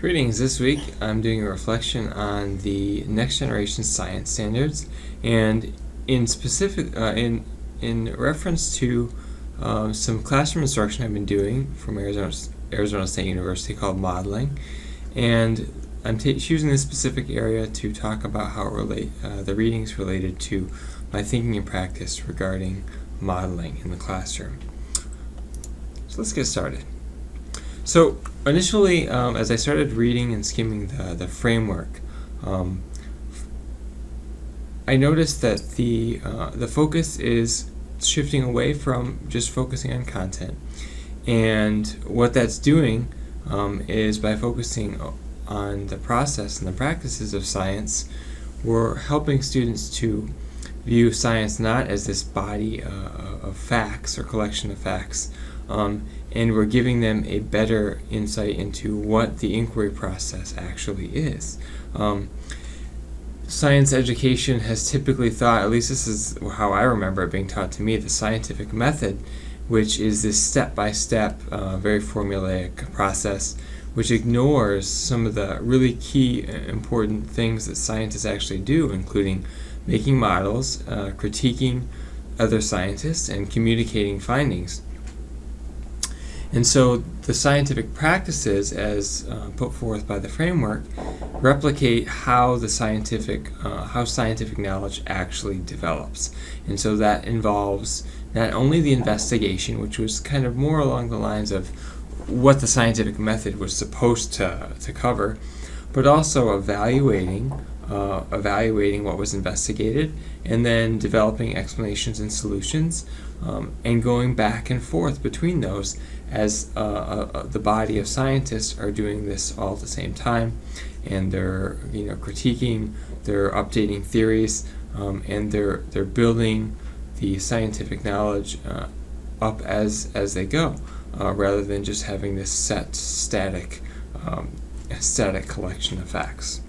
Greetings. This week I'm doing a reflection on the next generation science standards, and in specific, in reference to some classroom instruction I've been doing from Arizona State University called modeling, and I'm choosing this specific area to talk about how the readings related to my thinking and practice regarding modeling in the classroom. So let's get started. So initially, as I started reading and skimming the framework, I noticed that the focus is shifting away from just focusing on content, and what that's doing is by focusing on the process and the practices of science, we're helping students to view science not as this body of facts or collection of facts, and we're giving them a better insight into what the inquiry process actually is. Science education has typically thought, at least this is how I remember it being taught to me, the scientific method, which is this step-by-step, very formulaic process, which ignores some of the really key important things that scientists actually do, including making models, critiquing other scientists, and communicating findings. And so the scientific practices, as put forth by the framework, replicate how scientific knowledge actually develops. And so that involves not only the investigation, which was kind of more along the lines of what the scientific method was supposed to cover, but also evaluating what was investigated, and then developing explanations and solutions, and going back and forth between those as the body of scientists are doing this all at the same time, and they're critiquing, they're updating theories, and they're building the scientific knowledge up as they go, rather than just having this static collection of facts.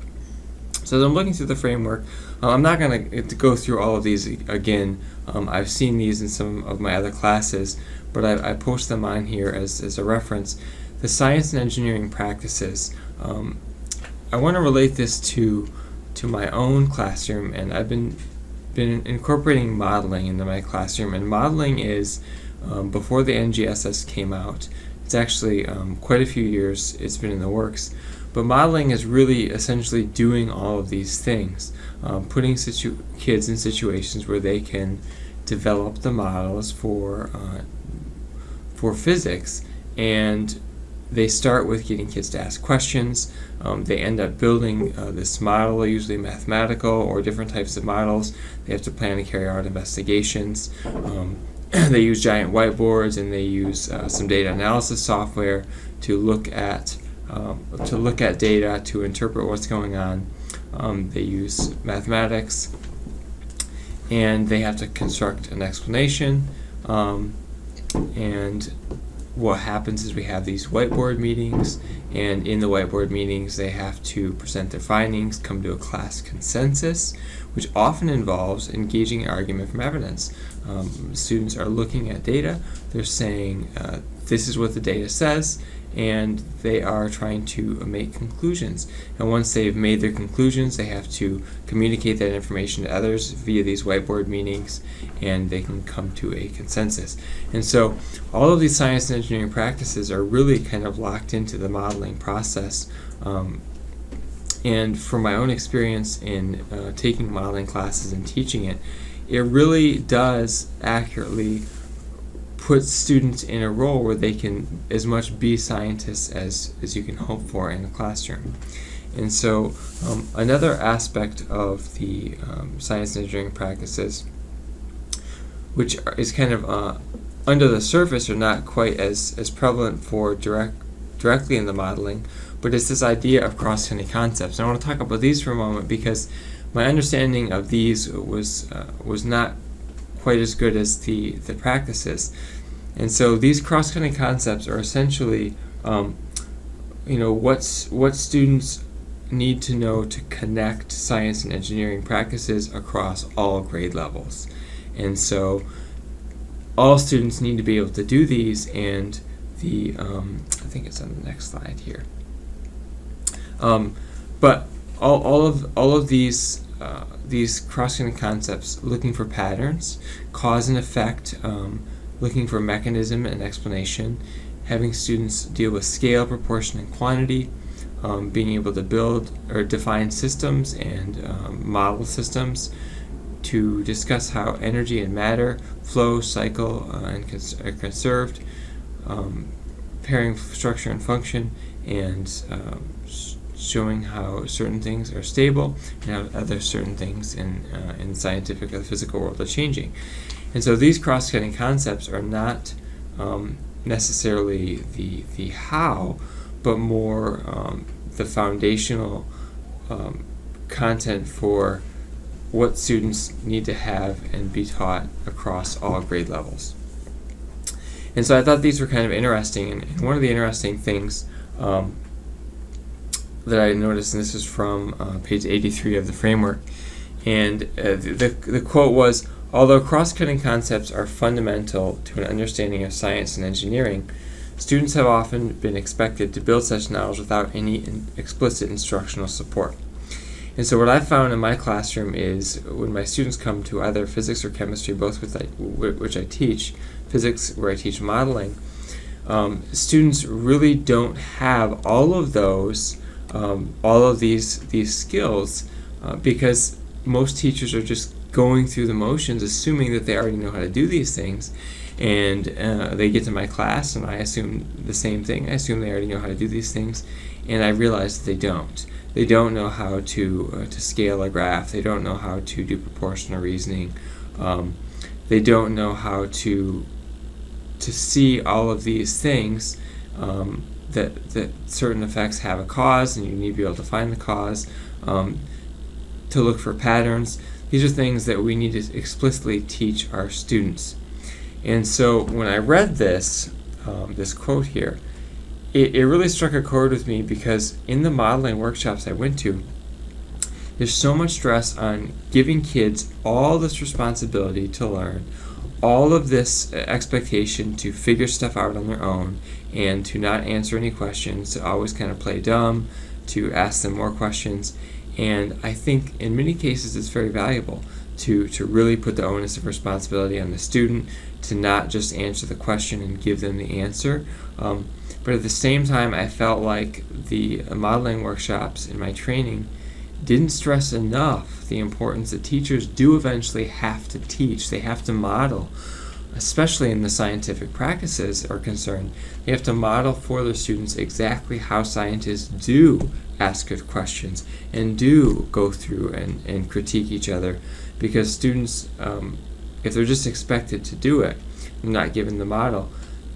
So as I'm looking through the framework, I'm not going to go through all of these again. I've seen these in some of my other classes, but I post them on here as a reference. The science and engineering practices, I want to relate this to my own classroom, and I've been incorporating modeling into my classroom. And modeling is, before the NGSS came out, it's actually quite a few years it's been in the works. But modeling is really essentially doing all of these things, putting kids in situations where they can develop the models for physics, and they start with getting kids to ask questions. They end up building this model, usually mathematical or different types of models. They have to plan and carry out investigations. They use giant whiteboards, and they use some data analysis software to look at data, to interpret what's going on. They use mathematics, and they have to construct an explanation. And what happens is we have these whiteboard meetings, and in the whiteboard meetings they have to present their findings, come to a class consensus, which often involves engaging argument from evidence. Students are looking at data, they're saying this is what the data says, and they are trying to make conclusions. And once they've made their conclusions, they have to communicate that information to others via these whiteboard meetings, and they can come to a consensus. And so all of these science and engineering practices are really kind of locked into the modeling process. And from my own experience in taking modeling classes and teaching it, it really does accurately put students in a role where they can as much be scientists as you can hope for in a classroom. And so another aspect of the science and engineering practices, which is kind of under the surface or not quite as prevalent for directly in the modeling, but it's this idea of cross-cutting concepts. And I want to talk about these for a moment, because my understanding of these was not quite as good as the practices. And so these cross-cutting concepts are essentially what students need to know to connect science and engineering practices across all grade levels. And so all students need to be able to do these, and I think it's on the next slide here. But all of these cross-cutting concepts, looking for patterns, cause and effect, looking for mechanism and explanation, having students deal with scale, proportion, and quantity, being able to build or define systems and model systems, to discuss how energy and matter flow, cycle, and are conserved, pairing structure and function, and showing how certain things are stable and how other certain things in the scientific or the physical world are changing. And so these cross-cutting concepts are not necessarily the how, but more the foundational content for what students need to have and be taught across all grade levels. And so I thought these were kind of interesting, and one of the interesting things that I noticed, and this is from page 83 of the framework, and the quote was, "Although cross-cutting concepts are fundamental to an understanding of science and engineering, students have often been expected to build such knowledge without any explicit instructional support." And so what I found in my classroom is when my students come to either physics or chemistry, both which I teach, physics where I teach modeling, students really don't have all of these skills because most teachers are just going through the motions, assuming that they already know how to do these things. And they get to my class, and I assume the same thing. I assume they already know how to do these things, and I realize that they don't. They don't know how to scale a graph. They don't know how to do proportional reasoning. They don't know how to see all of these things, that certain effects have a cause, and you need to be able to find the cause, to look for patterns. These are things that we need to explicitly teach our students. And so when I read this quote here, it really struck a chord with me, because in the modeling workshops I went to, there's so much stress on giving kids all this responsibility to learn, all of this expectation to figure stuff out on their own, and to not answer any questions, to always kind of play dumb, to ask them more questions. And I think in many cases it's very valuable to really put the onus of responsibility on the student, to not just answer the question and give them the answer. But at the same time, I felt like the modeling workshops in my training didn't stress enough the importance that teachers do eventually have to teach. They have to model, especially in the scientific practices are concerned. They have to model for their students exactly how scientists do ask good questions and do go through and critique each other, because students, if they're just expected to do it and not given the model,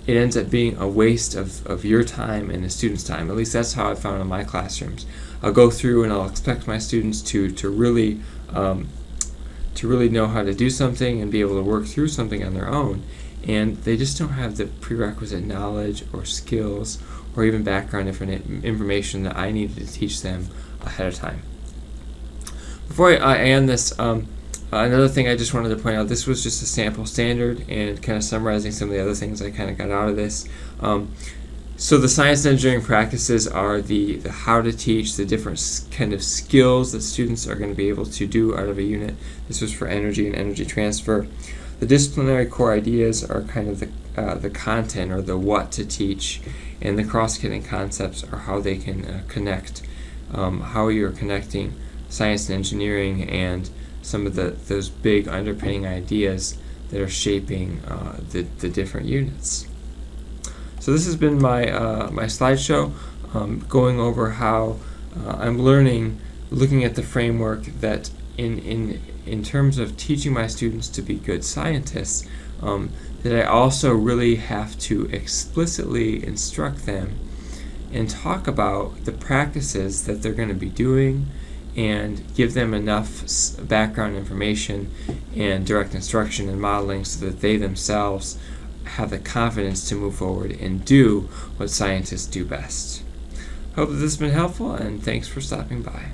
it ends up being a waste of your time and the student's time. At least that's how I found in my classrooms. I'll go through and I'll expect my students to really know how to do something and be able to work through something on their own, and they just don't have the prerequisite knowledge or skills or even background information that I needed to teach them ahead of time. Before I end this, another thing I just wanted to point out, this was just a sample standard and kind of summarizing some of the other things I kind of got out of this. So the science and engineering practices are the how to teach, the different kind of skills that students are going to be able to do out of a unit. This was for energy and energy transfer. The disciplinary core ideas are kind of the content or the what to teach, and the cross-cutting concepts are how they can connect, how you're connecting science and engineering and some of those big underpinning ideas that are shaping the different units. So this has been my my slideshow, going over how I'm looking at the framework that in terms of teaching my students to be good scientists, that I also really have to explicitly instruct them and talk about the practices that they're going to be doing, and give them enough background information and direct instruction and modeling so that they themselves have the confidence to move forward and do what scientists do best. Hope that this has been helpful, and thanks for stopping by.